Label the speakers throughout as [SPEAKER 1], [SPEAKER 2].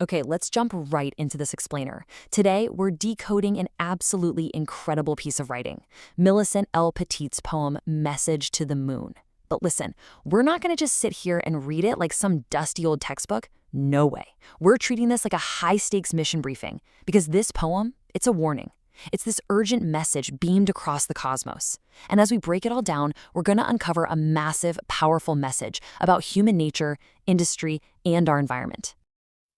[SPEAKER 1] Okay, let's jump right into this explainer. Today, we're decoding an absolutely incredible piece of writing, Millicent L. Petit's poem, Message to the Moon. But listen, we're not going to just sit here and read it like some dusty old textbook. No way. We're treating this like a high-stakes mission briefing, because this poem, it's a warning. It's this urgent message beamed across the cosmos. And as we break it all down, we're going to uncover a massive, powerful message about human nature, industry, and our environment.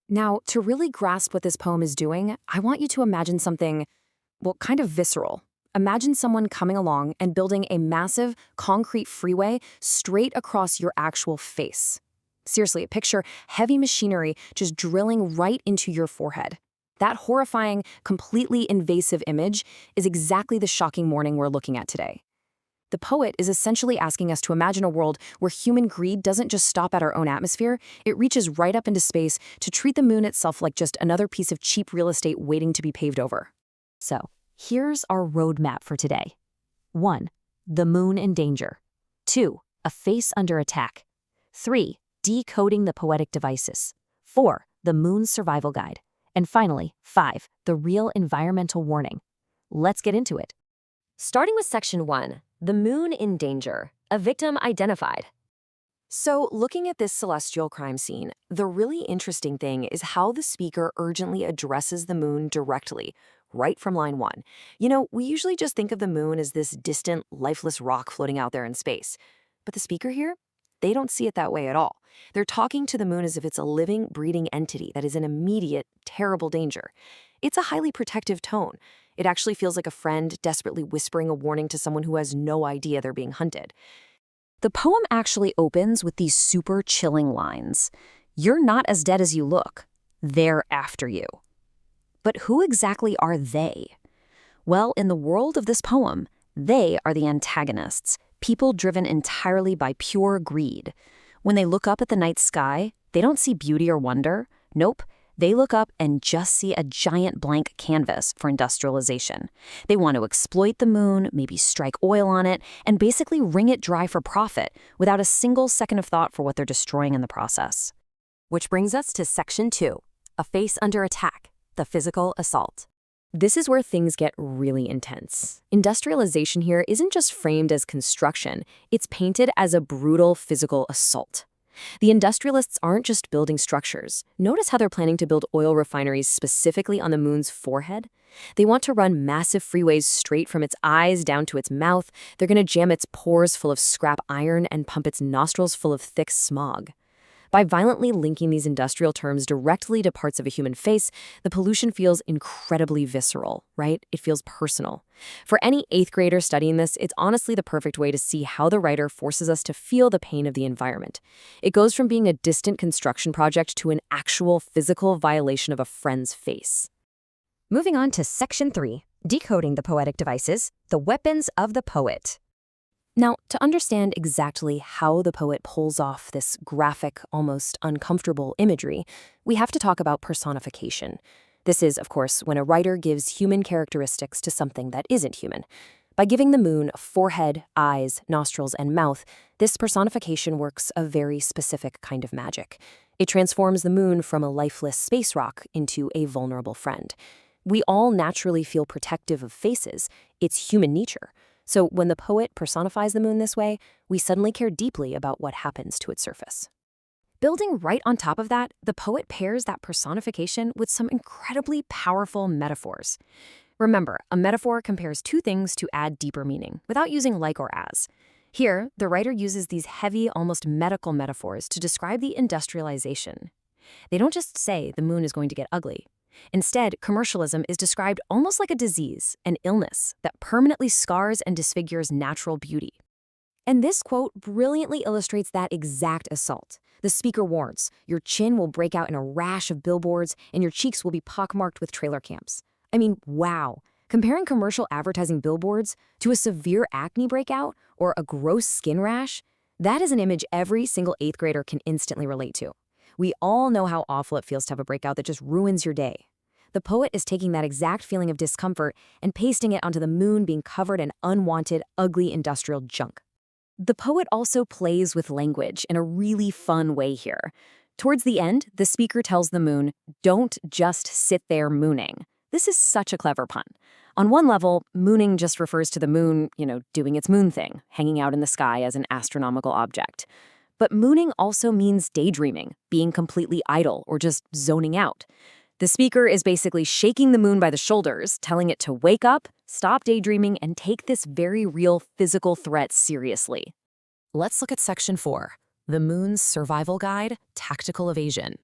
[SPEAKER 1] Now, to really grasp what this poem is doing, I want you to imagine something, well, kind of visceral. Imagine someone coming along and building a massive, concrete freeway straight across your actual face. Seriously, picture heavy machinery just drilling right into your forehead. That horrifying, completely invasive image is exactly the shocking warning we're looking at today. The poet is essentially asking us to imagine a world where human greed doesn't just stop at our own atmosphere, it reaches right up into space to treat the moon itself like just another piece of cheap real estate waiting to be paved over. So, here's our roadmap for today. 1. The moon in danger. 2. A face under attack. 3. Decoding the poetic devices. 4. The moon's survival guide. And finally, 5. The real environmental warning. Let's get into it.
[SPEAKER 2] Starting with Section 1, the moon in danger, a victim identified.
[SPEAKER 1] So, looking at this celestial crime scene, the really interesting thing is how the speaker urgently addresses the moon directly, right from line 1. We usually just think of the moon as this distant, lifeless rock floating out there in space. But the speaker here, they don't see it that way at all. They're talking to the moon as if it's a living, breathing entity that is in immediate, terrible danger. It's a highly protective tone. It actually feels like a friend desperately whispering a warning to someone who has no idea they're being hunted. The poem actually opens with these super chilling lines. You're not as dead as you look. They're after you. But who exactly are they? Well, in the world of this poem, they are the antagonists, people driven entirely by pure greed. When they look up at the night sky, they don't see beauty or wonder. Nope. They look up and just see a giant blank canvas for industrialization. They want to exploit the moon, maybe strike oil on it, and basically wring it dry for profit without a single second of thought for what they're destroying in the process.
[SPEAKER 2] Which brings us to Section 2, a face under attack, the physical assault.
[SPEAKER 1] This is where things get really intense. Industrialization here isn't just framed as construction, it's painted as a brutal physical assault. The industrialists aren't just building structures. Notice how they're planning to build oil refineries specifically on the moon's forehead? They want to run massive freeways straight from its eyes down to its mouth. They're going to jam its pores full of scrap iron and pump its nostrils full of thick smog. By violently linking these industrial terms directly to parts of a human face, the pollution feels incredibly visceral, right? It feels personal. For any 8th grader studying this, it's honestly the perfect way to see how the writer forces us to feel the pain of the environment. It goes from being a distant construction project to an actual physical violation of a friend's face.
[SPEAKER 2] Moving on to Section 3, decoding the poetic devices, the weapons of the poet.
[SPEAKER 1] Now, to understand exactly how the poet pulls off this graphic, almost uncomfortable imagery, we have to talk about personification. This is, of course, when a writer gives human characteristics to something that isn't human. By giving the moon a forehead, eyes, nostrils, and mouth, this personification works a very specific kind of magic. It transforms the moon from a lifeless space rock into a vulnerable friend. We all naturally feel protective of faces. It's human nature. So when the poet personifies the moon this way, we suddenly care deeply about what happens to its surface. Building right on top of that, the poet pairs that personification with some incredibly powerful metaphors. Remember, a metaphor compares two things to add deeper meaning, without using like or as. Here, the writer uses these heavy, almost medical metaphors to describe the industrialization. They don't just say the moon is going to get ugly. Instead, commercialism is described almost like a disease, an illness, that permanently scars and disfigures natural beauty. And this quote brilliantly illustrates that exact assault. The speaker warns, your chin will break out in a rash of billboards and your cheeks will be pockmarked with trailer camps. I mean, wow. Comparing commercial advertising billboards to a severe acne breakout or a gross skin rash, that is an image every single 8th grader can instantly relate to. We all know how awful it feels to have a breakout that just ruins your day. The poet is taking that exact feeling of discomfort and pasting it onto the moon being covered in unwanted, ugly industrial junk. The poet also plays with language in a really fun way here. Towards the end, the speaker tells the moon, "Don't just sit there mooning." This is such a clever pun. On one level, mooning just refers to the moon, doing its moon thing, hanging out in the sky as an astronomical object. But mooning also means daydreaming, being completely idle, or just zoning out. The speaker is basically shaking the moon by the shoulders, telling it to wake up, stop daydreaming, and take this very real physical threat seriously.
[SPEAKER 3] Let's look at Section 4, the Moon's Survival Guide, Tactical Evasion.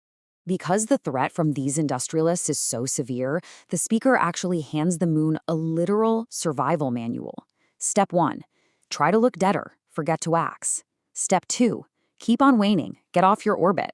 [SPEAKER 1] Because the threat from these industrialists is so severe, the speaker actually hands the moon a literal survival manual. Step 1, try to look deader, forget to wax. Step 2, keep on waning, get off your orbit.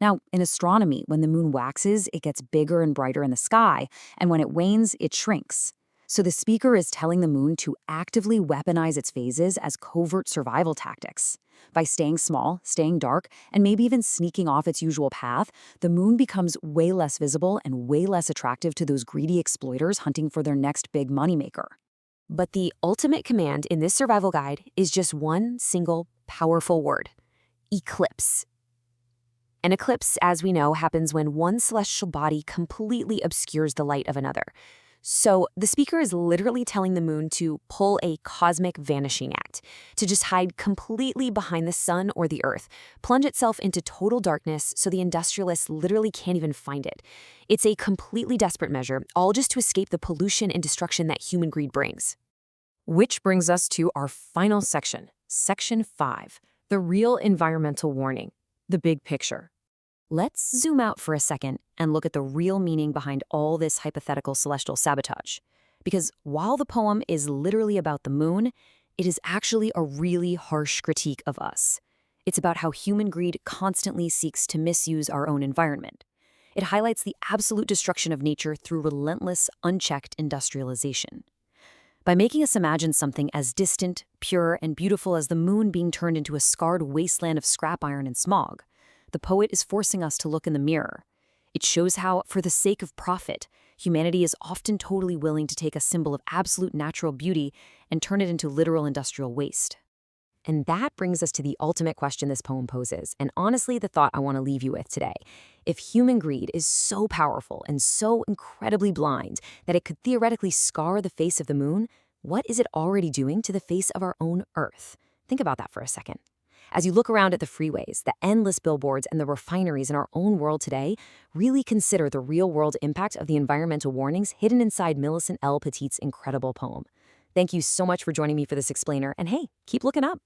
[SPEAKER 1] Now, in astronomy, when the moon waxes, it gets bigger and brighter in the sky, and when it wanes, it shrinks. So the speaker is telling the moon to actively weaponize its phases as covert survival tactics. By staying small, staying dark, and maybe even sneaking off its usual path, the moon becomes way less visible and way less attractive to those greedy exploiters hunting for their next big moneymaker.
[SPEAKER 2] But the ultimate command in this survival guide is just one single powerful word: eclipse. An eclipse, as we know, happens when one celestial body completely obscures the light of another. So the speaker is literally telling the moon to pull a cosmic vanishing act, to just hide completely behind the sun or the earth, plunge itself into total darkness so the industrialists literally can't even find it. It's a completely desperate measure, all just to escape the pollution and destruction that human greed brings.
[SPEAKER 1] Which brings us to our final section, Section 5, the real environmental warning, the big picture. Let's zoom out for a second and look at the real meaning behind all this hypothetical celestial sabotage. Because while the poem is literally about the moon, it is actually a really harsh critique of us. It's about how human greed constantly seeks to misuse our own environment. It highlights the absolute destruction of nature through relentless, unchecked industrialization. By making us imagine something as distant, pure, and beautiful as the moon being turned into a scarred wasteland of scrap iron and smog, the poet is forcing us to look in the mirror. It shows how, for the sake of profit, humanity is often totally willing to take a symbol of absolute natural beauty and turn it into literal industrial waste. And that brings us to the ultimate question this poem poses, and honestly the thought I want to leave you with today. If human greed is so powerful and so incredibly blind that it could theoretically scar the face of the moon, what is it already doing to the face of our own Earth? Think about that for a second. As you look around at the freeways, the endless billboards, and the refineries in our own world today, really consider the real-world impact of the environmental warnings hidden inside Millicent L. Petit's incredible poem. Thank you so much for joining me for this explainer, and hey, keep looking up.